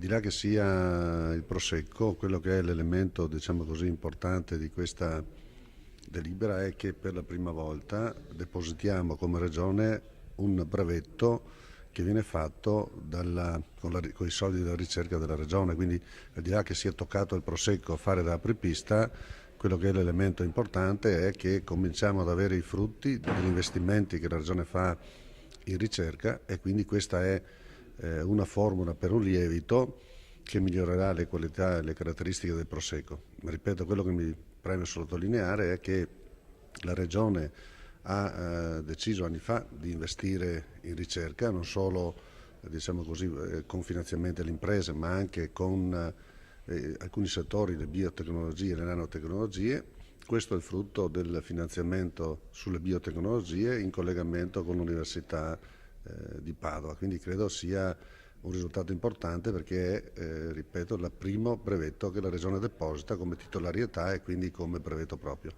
di là che sia il Prosecco, quello che è l'elemento, diciamo così, importante di questa delibera è che per la prima volta depositiamo come Regione un brevetto che viene fatto con i soldi della ricerca della Regione, quindi al di là che sia toccato il Prosecco a fare da apripista, quello che è l'elemento importante è che cominciamo ad avere i frutti degli investimenti che la Regione fa in ricerca e quindi questa è una formula per un lievito che migliorerà le qualità e le caratteristiche del Prosecco. Ma ripeto, quello che mi preme sottolineare è che la Regione ha deciso anni fa di investire in ricerca, non solo diciamo così, con finanziamenti alle imprese, ma anche con alcuni settori, le biotecnologie e le nanotecnologie. Questo è il frutto del finanziamento sulle biotecnologie in collegamento con l'Università di Padova, quindi credo sia un risultato importante perché è, ripeto, il primo brevetto che la Regione deposita come titolarietà e quindi come brevetto proprio.